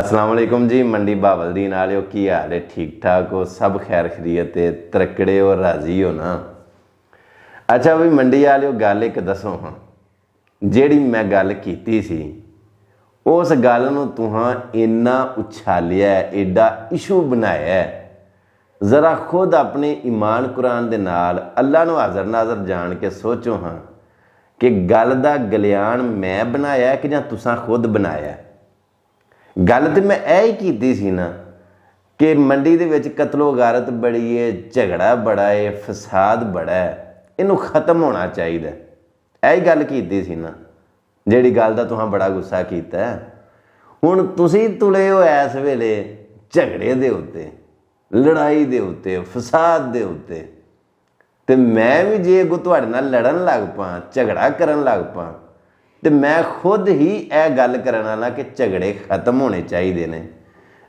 अस्सलाम वालेकुम जी। मंडी बहावलदीन आलियो की हाल है? ठीक ठाक हो? सब खैर खरीयत है, तरकड़े हो, राजी हो ना? अच्छा भी मंडी आलियो गल एक दसो हाँ, ਜਿਹੜੀ मैं गल कीती सी उस गल नूं तुहां इन्ना उछालिया, एडा इशू बनाया, ज़रा खुद अपने ईमान कुरान दे नाल अल्लाह नूं हाज़र नाज़र जान के सोचो हाँ कि गल दा गलियान मैं बनाया कि जां तुसां खुद बनाया। गल तो मैं यही कीती सी ना कि मंडी दे विच कतलो गारत बड़ी है, झगड़ा बड़ा है, फसाद बड़ा है, इनू खत्म होना चाहिए। यही गल कीती सी ना, जिहड़ी गल दा तुहां बड़ा गुस्सा कीता। हुण तुसीं तुले हो इस वेले झगड़े दे उत्ते, लड़ाई दे उत्ते, फसाद दे उत्ते, ते मैं भी जे अगों तुहाडे नाल लड़न लग पां, झगड़ा करन लग पां, तो मैं खुद ही यह गल करन वाला कि झगड़े खत्म होने चाहिए ने।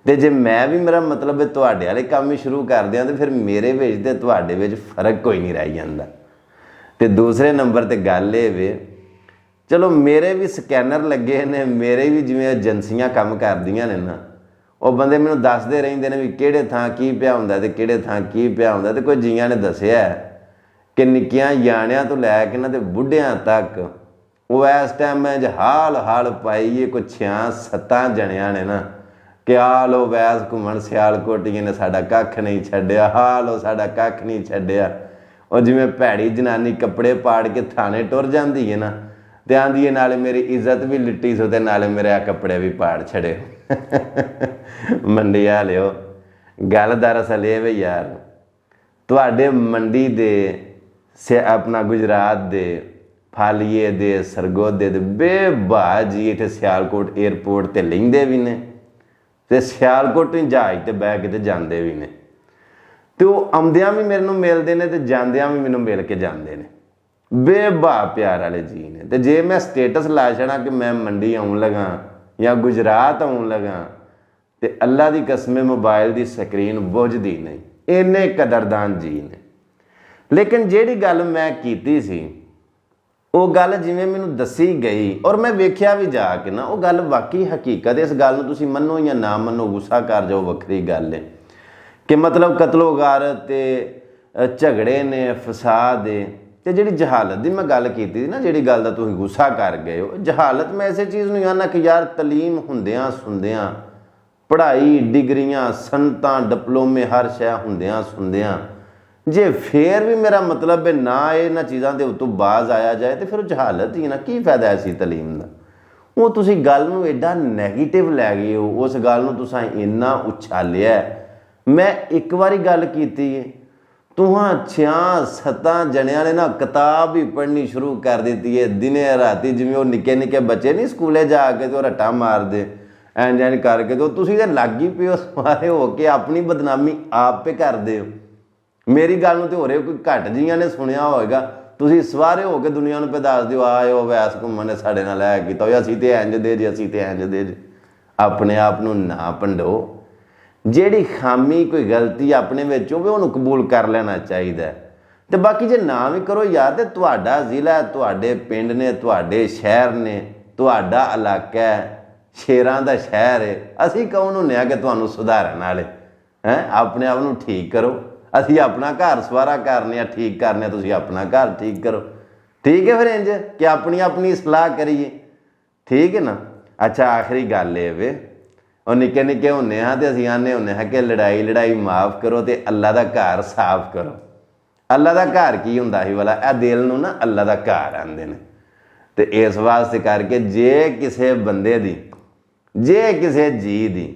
तो जे मैं भी मेरा मतलब है तुहाडे वाले काम ही शुरू कर दियां तो फिर मेरे विच ते तुहाडे विच फर्क कोई नहीं रह जांदा। तो दूसरे नंबर ते गल ये वे, चलो मेरे भी स्कैनर लगे ने, मेरे भी जिवें एजेंसियां काम करदियां ने ना, वो बंदे मैनूं दसदे रहिंदे ने भी किहड़े थां की पिया हुंदा ते किहड़े थां की पिया हुंदा। ते कोई जियां ने दस्सिया कि निक्कियां याणियां तो लैके ना ते बुढ़ियां तक वो इस टाइम में हाल हाल पाई कोई 6-7 जणियां ने ना कि आ लो वैस घूमन सियालकोटिए ने साडा कख नहीं छड्डिया, हाल लो साडा कख नहीं छड्डिया। और जिवें भैड़ी जनानी कपड़े पाड़ के थाने टुर जाती है ना, तो आंदी है नाले मेरी इज्जत भी लिट्टी सो ते नाले मेरे कपड़े भी पाड़ छड़े। मंडी वालिओ गल दरअसल ये वे यार, तुहाडे मंडी दे से अपना गुजरात दे फालीए दे सरगोधे दे बेबा जी इत्थे सियालकोट एयरपोर्ट ते लैंदे भी ने, ते सियालकोट जहाज ते बह के जाते भी ने, तो आउंदियां भी मेरे नूं मिलदे ने ते जांदियां भी मैनूं मिल के जाते हैं। बेबा प्यार वाले जी ने। तो जे मैं स्टेटस ला छड़ा कि मैं मंडी आउन लगा या गुजरात आउन लगा, तो अल्लाह की कसम मोबाइल की स्क्रीन बुझदी नहीं, इन्ने कदरदान जी ने। लेकिन जिहड़ी गल मैं कीती सी वो गल जिवें मैनूं दसी गई और मैं वेख्या भी जाके ना, वो गल वाकई हकीकत। इस गल नूं तुसीं मन्नो या ना मन्नो, गुस्सा कर जाओ वक्री गल है कि मतलब कतलो गारत ते झगड़े ने, फसाद है। तो जिहड़ी जहालत की मैं गल कीती ना, जिहड़ी गल दा तुसीं गुस्सा कर गए हो, जहालत मैं इसे चीज़ नूं आना कि यार तलीम हुंदियां सुनदियां, पढ़ाई डिग्रियां सनतां डिप्लोमे हर शै हुंदियां सुनदियां, जे फिर भी मेरा मतलब है ना इन्हां चीज़ों के उत्तों बाज आया जाए तो फिर जहालत ही ना, की फायदा ऐसी तलीम का। वो तुसी गल नूं एडा नैगेटिव लै गए हो, उस गल नूं तुसां इन्ना उछालिया। मैं एक बारी गल कीती है, तुहां 6-7 जणियां ने ना किताब ही पढ़नी शुरू कर दी है, दिने राती। जिवें वो निक्के निक्के बच्चे नहीं स्कूले जाके तो रट्टा मारदे इंज इंज करके, तो तुसीं ते लग ही पिओ सारे हो के अपनी बदनामी आप पे करदे हो। मेरी गल नूं ते हो रहे कोई घट जियां ने सुनिया होएगा, तुसीं सवारे हो के दुनिया नूं पे दस दिओ आए वैस घूमन ने साडे नाल ऐ कीता, असीं ते इंज दे जे, असीं ते इंज दे जे। अपने आप नूं ना भंडो। जिहड़ी खामी कोई गलती अपने विच होवे उहनूं कबूल कर लेना चाहिए। तो बाकी जे ना भी करो यार, तो तुहाडा जिला, तुहाडे पिंड ने, तुहाडे शहर ने, तुहाडा इलाका है, शेरां दा शहर है। असीं कौन हुंदे आ कि तुहानूं सुधारन वाले हैं? अपने आप नूं ठीक करो। असीं अपना घर सवारा करने ठीक करने, तुसीं अपना घर ठीक करो। ठीक है फिर इंज कि अपनी अपनी सलाह करिए, ठीक है ना। अच्छा आखिरी गल ये वे, और निक्के निक्के होंने हाँ तो असीं आने होंने हाँ कि लड़ाई लड़ाई माफ़ करो तो अल्लाह का घर साफ करो। अल्लाह का घर की हुंदा ही वाला, यह दिल नूं ना अल्लाह का घर आंदे ने। तो इस वास्ते करके जे किसी बंदे दी, जे किसी जी दी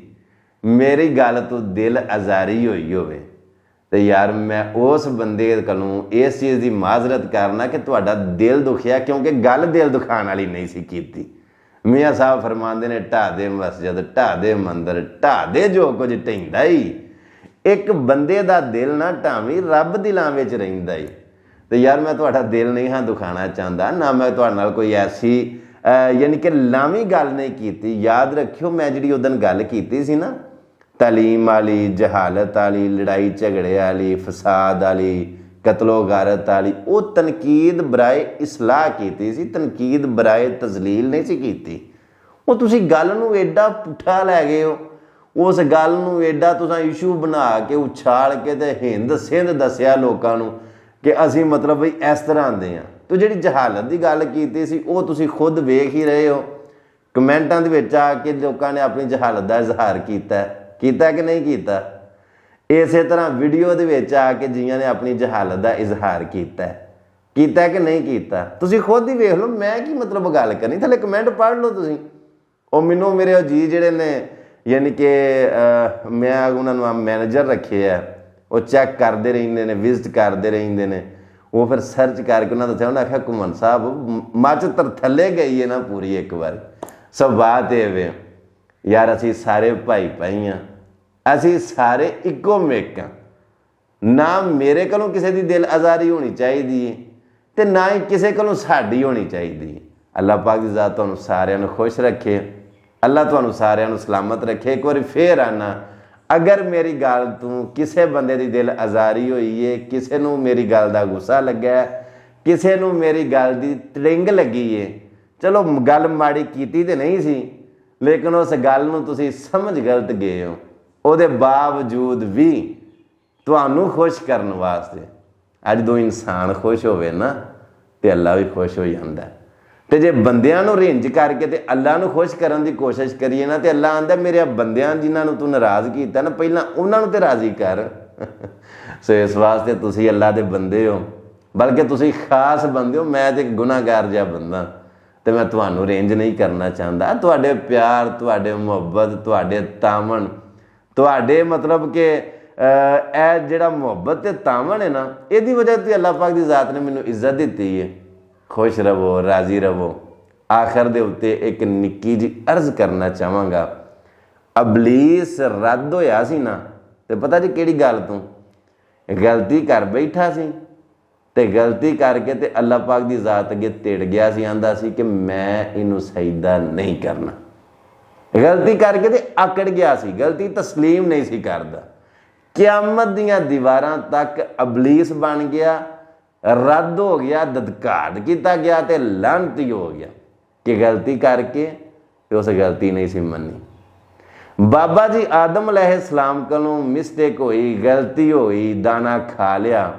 मेरी गल तो दिल आज़ारी हुई होवे, तो यार मैं उस बंदे कोलों इस चीज़ की माजरत करना कि तुहाडा दिल दुखिया, क्योंकि गल दिल दुखाने वाली नहीं सी कीती। मियाँ साहब फरमाते ने ढा दे मस्जिद, ढा दे मंदिर, ढा दे जो कुछ ढिंदा ही। एक बंदे दा दिल ना ढावी, रब दिलों में रहिंदा ही। तो यार मैं तुहाडा दिल नहीं हाँ दुखाना चाहता, ना मैं तुहाडे नाल कोई ऐसी यानी कि लावी गल नहीं कीती। याद रखियो मैं जिहड़ी उदन गल कीती सी ना, तलीम वाली, जहालत वाली, लड़ाई झगड़े वाली, फसाद वाली, कतलो गारत वाली, वो तनकीद बराए इसलाह की सी, तनकीद बराए तजलील नहीं सी कीती। ਉਹ ਤੁਸੀਂ ਗੱਲ ਨੂੰ ਐਡਾ ਪੁੱਠਾ ਲੈ ਗਏ ਹੋ, ਉਸ ਗੱਲ ਨੂੰ ਐਡਾ ਤੁਸੀਂ ਇਸ਼ੂ ਬਣਾ ਕੇ ਉਛਾਲ ਕੇ ਤੇ ਹਿੰਦ ਸਿੰਧ ਦੱਸਿਆ ਲੋਕਾਂ ਨੂੰ ਕਿ ਅਸੀਂ ਮਤਲਬ ਬਈ ਇਸ ਤਰ੍ਹਾਂ ਦੇ ਹਾਂ। ਤੂੰ ਜਿਹੜੀ ਜਹਾਲਤ ਦੀ ਗੱਲ ਕੀਤੀ ਸੀ ਉਹ ਤੁਸੀਂ ਖੁਦ ਵੇਖ ਹੀ ਰਹੇ ਹੋ, ਕਮੈਂਟਾਂ ਦੇ ਵਿੱਚ ਆ ਕੇ ਲੋਕਾਂ ਨੇ ਆਪਣੀ ਜਹਾਲਤ ਦਾ ਇਜ਼ਹਾਰ ਕੀਤਾ ਕਿ ਨਹੀਂ ਕੀਤਾ। ਇਸੇ ਤਰ੍ਹਾਂ ਵੀਡੀਓ ਦੇ ਵਿੱਚ ਆ ਕੇ ਜੀਆਂ ਨੇ ਆਪਣੀ ਜਹਾਲਤ ਦਾ ਇਜ਼ਹਾਰ ਕੀਤਾ ਕਿ ਨਹੀਂ ਕੀਤਾ। ਤੁਸੀਂ ਖੁਦ ਹੀ ਵੇਖ ਲਓ, ਮੈਂ ਕੀ ਮਤਲਬ ਗੱਲ ਕਰਨੀ, ਥੱਲੇ ਕਮੈਂਟ ਪੜ੍ਹ ਲਓ ਤੁਸੀਂ। ਉਹ ਮੈਨੂੰ ਮੇਰੇ ਜੀ ਜਿਹੜੇ ਨੇ ਯਾਨੀ ਕਿ ਮੈਂ ਉਹਨਾਂ ਨੂੰ ਮੈਨੇਜਰ ਰੱਖੇ ਆ, ਉਹ ਚੈੱਕ ਕਰਦੇ ਰਹਿੰਦੇ ਨੇ, ਵਿਜ਼ਿਟ ਕਰਦੇ ਰਹਿੰਦੇ ਨੇ। ਉਹ ਫਿਰ ਸਰਚ ਕਰਕੇ ਉਹਨਾਂ ਦੱਸਿਆ, ਉਹਨਾਂ ਆਖਿਆ ਘੁੰਮਣ ਸਾਹਿਬ ਮੱਝ ਤਾਂ ਥੱਲੇ ਗਈ ਹੈ ਨਾ ਪੂਰੀ ਇੱਕ ਵਾਰ। ਸੋ ਬਾਤ ਇਹ ਵੇ ਯਾਰ, ਅਸੀਂ ਸਾਰੇ ਭਾਈ ਭਾਈ ਹਾਂ, ਅਸੀਂ ਸਾਰੇ ਇੱਕੋ ਮੇਕ ਹਾਂ। ਨਾ ਮੇਰੇ ਕੋਲੋਂ ਕਿਸੇ ਦੀ ਦਿਲ ਆਜ਼ਾਰੀ ਹੋਣੀ ਚਾਹੀਦੀ ਹੈ ਅਤੇ ਨਾ ਹੀ ਕਿਸੇ ਕੋਲੋਂ ਸਾਡੀ ਹੋਣੀ ਚਾਹੀਦੀ ਹੈ। ਅੱਲਾਹ ਪਾਕ ਦੀ ਜ਼ਾਤ ਤੁਹਾਨੂੰ ਸਾਰਿਆਂ ਨੂੰ ਖੁਸ਼ ਰੱਖੇ, ਅੱਲਾਹ ਤੁਹਾਨੂੰ ਸਾਰਿਆਂ ਨੂੰ ਸਲਾਮਤ ਰੱਖੇ। ਇੱਕ ਵਾਰੀ ਫੇਰ ਆਨਾ, ਅਗਰ ਮੇਰੀ ਗੱਲ ਤੋਂ ਕਿਸੇ ਬੰਦੇ ਦੀ ਦਿਲ ਆਜ਼ਾਰੀ ਹੋਈ ਹੈ, ਕਿਸੇ ਨੂੰ ਮੇਰੀ ਗੱਲ ਦਾ ਗੁੱਸਾ ਲੱਗਾ, ਕਿਸੇ ਨੂੰ ਮੇਰੀ ਗੱਲ ਦੀ ਤੜਿੰਗ ਲੱਗੀ ਹੈ, ਚਲੋ ਗੱਲ ਮਾੜੀ ਕੀਤੀ ਤਾਂ ਨਹੀਂ ਸੀ, ਲੇਕਿਨ ਉਸ ਗੱਲ ਨੂੰ ਤੁਸੀਂ ਸਮਝ ਗਲਤ ਗਏ ਹੋ। ਉਹਦੇ ਬਾਵਜੂਦ ਵੀ ਤੁਹਾਨੂੰ ਖੁਸ਼ ਕਰਨ ਵਾਸਤੇ, ਅੱਜ ਜਦੋਂ ਇਨਸਾਨ ਖੁਸ਼ ਹੋਵੇ ਨਾ ਤੇ ਅੱਲਾ ਵੀ ਖੁਸ਼ ਹੋ ਜਾਂਦਾ। ਤੇ ਜੇ ਬੰਦਿਆਂ ਨੂੰ ਰਿੰਜ ਕਰਕੇ ਤੇ ਅੱਲਾ ਨੂੰ ਖੁਸ਼ ਕਰਨ ਦੀ ਕੋਸ਼ਿਸ਼ ਕਰੀਏ ਨਾ, ਤੇ ਅੱਲਾ ਆਂਦਾ ਮੇਰੇ ਬੰਦਿਆਂ ਜਿਨ੍ਹਾਂ ਨੂੰ ਤੂੰ ਨਾਰਾਜ਼ ਕੀਤਾ ਨਾ, ਪਹਿਲਾਂ ਉਹਨਾਂ ਨੂੰ ਤੇ ਰਾਜ਼ੀ ਕਰ। ਸੋ ਇਸ ਵਾਸਤੇ ਤੁਸੀਂ ਅੱਲਾ ਦੇ ਬੰਦੇ ਹੋ, ਬਲਕਿ ਤੁਸੀਂ ਖਾਸ ਬੰਦੇ ਹੋ। ਮੈਂ ਤੇ ਗੁਨਾਹਗਾਰ ਜਿਹਾ ਬੰਦਾ, ਤੇ ਮੈਂ ਤੁਹਾਨੂੰ ਰੇਂਜ ਨਹੀਂ ਕਰਨਾ ਚਾਹੁੰਦਾ। ਤੁਹਾਡੇ ਪਿਆਰ, ਤੁਹਾਡੇ ਮੁਹੱਬਤ, ਤੁਹਾਡੇ ਤਾਮਣ, ਤੁਹਾਡੇ ਮਤਲਬ ਕਿ ਇਹ ਜਿਹੜਾ ਮੁਹੱਬਤ ਤੇ ਤਾਮਣ ਹੈ ਨਾ, ਇਹਦੀ ਵਜ੍ਹਾ ਤੋਂ ਅੱਲਾਹ ਪਾਕ ਦੀ ਜ਼ਾਤ ਨੇ ਮੈਨੂੰ ਇੱਜ਼ਤ ਦਿੱਤੀ ਹੈ। ਖੁਸ਼ ਰਵੋ, ਰਾਜ਼ੀ ਰਵੋ। ਆਖਰ ਦੇ ਉੱਤੇ ਇੱਕ ਨਿੱਕੀ ਜਿਹੀ ਅਰਜ਼ ਕਰਨਾ ਚਾਹਾਂਗਾ। ਅਬਲੀਸ ਰੱਦ ਹੋਇਆ ਸੀ ਨਾ, ਤੇ ਪਤਾ ਜੀ ਕਿਹੜੀ ਗੱਲ ਤੋਂ? ਗਲਤੀ ਕਰ ਬੈਠਾ ਸੀ ਤੇ ਗਲਤੀ ਕਰਕੇ ਤੇ ਅੱਲਾਹ ਪਾਕ ਦੀ ਜ਼ਾਤ ਅੱਗੇ ਤਿੜ ਗਿਆ ਸੀ। ਆਂਦਾ ਸੀ ਕਿ ਮੈਂ ਇਹਨੂੰ ਸਜਦਾ ਨਹੀਂ ਕਰਨਾ। ਗਲਤੀ ਕਰਕੇ ਤੇ ਆਕੜ ਗਿਆ ਸੀ, ਗਲਤੀ ਤਸਲੀਮ ਨਹੀਂ ਸੀ ਕਰਦਾ। ਕਿਆਮਤ ਦੀਆਂ ਦੀਵਾਰਾਂ ਤੱਕ ਅਬਲੀਸ ਬਣ ਗਿਆ, ਰੱਦ ਹੋ ਗਿਆ, ਦਦਕਾੜ ਕੀਤਾ ਗਿਆ ਤੇ ਲਾਨਤੀ ਹੋ ਗਿਆ ਕਿ ਗਲਤੀ ਕਰਕੇ ਤੇ ਉਸ ਗਲਤੀ ਨਹੀਂ ਸੀ ਮੰਨੀ। ਬਾਬਾ ਜੀ ਆਦਮ अलैहिस्सलाम ਕੋਲੋਂ ਮਿਸਟੇਕ ਹੋਈ, ਗਲਤੀ ਹੋਈ, ਦਾਣਾ ਖਾ ਲਿਆ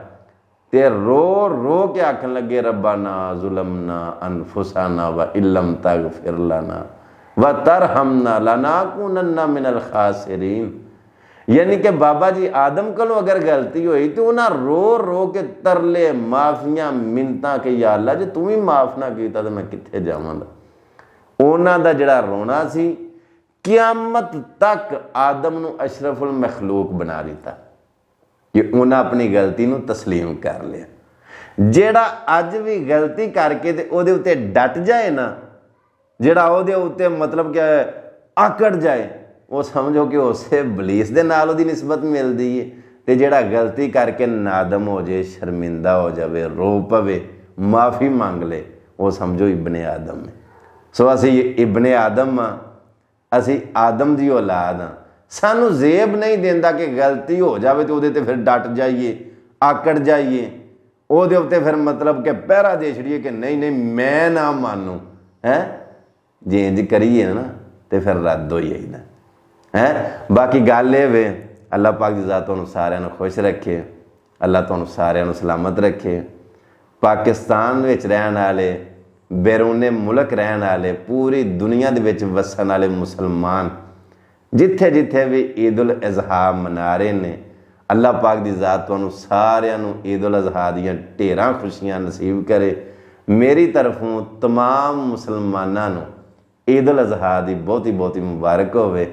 ਤੇ ਰੋ ਰੋ ਕੇ ਆਖਣ ਲੱਗੇ ਰੱਬਾਨਾ ਜ਼ੁਲਮਨਾ ਅਨਫੁਸਨਾ व इल्लम तगफिर लना व तरहमना लनाकुनन्ना मिनल खासिरीन। यानी कि बाबा जी आदम कोलों अगर गलती हुई तो उन्हें रो रो के तरले, माफियां, मिन्नतां कि या अल्लाह जे तू ही माफ़ ना किया तो मैं कित्थे जावांगा। उन्हां दा जिहड़ा रोना सी, क़यामत तक आदम नूं अशरफुल मखलूक बना दिता कि उन्हें अपनी गलती नूं तस्लीम कर लिया। जिहड़ा अज भी गलती करके ते उहदे उत्ते डट जाए ना, जिहड़ा उहदे उत्ते मतलब कि आकड़ जाए, वो समझो कि उसे बलीस दे नाल उहदी निस्बत मिलदी है। ते जिहड़ा गलती करके नादम हो जाए, शर्मिंदा हो जाए, रो पवे, माफ़ी मंग ले, वो समझो इब्ने आदम है। सो असी इब्ने आदम हाँ, असी आदम दी औलाद हाँ। सानू जेब नहीं देंदा कि गलती हो जाए तो उहदे ते फिर डट जाइए, आकड़ जाइए, उहदे उत्ते फिर मतलब कि पहरा दे छड़िए कि नहीं नहीं मैं ना मानूँ है। जे इंज करिए ना तो फिर रद्द हो जाइदा है। बाकी गल ये वे, अल्लाह पाक दी ज़ात तुहानूं सारिआं नूं खुश रखे, अल्लाह तुहानूं सारिआं नूं सलामत रखे। पाकिस्तान विच रहण वाले, बैरूने मुल्क रहण वाले, पूरी दुनिया दे विच वसन वाले मुसलमान जिथे जिथे भी ईद उल अज़हा मना रहे ने, अल्लाह पाक दी ज़ात तुहानूं सारिआं नूं ईद उल अज़हा दीआं ढेरां खुशियां नसीब करे। मेरी तरफों तमाम मुसलमानां नूं ईद उल अज़हा दी बहुती बहुती मुबारक होवे।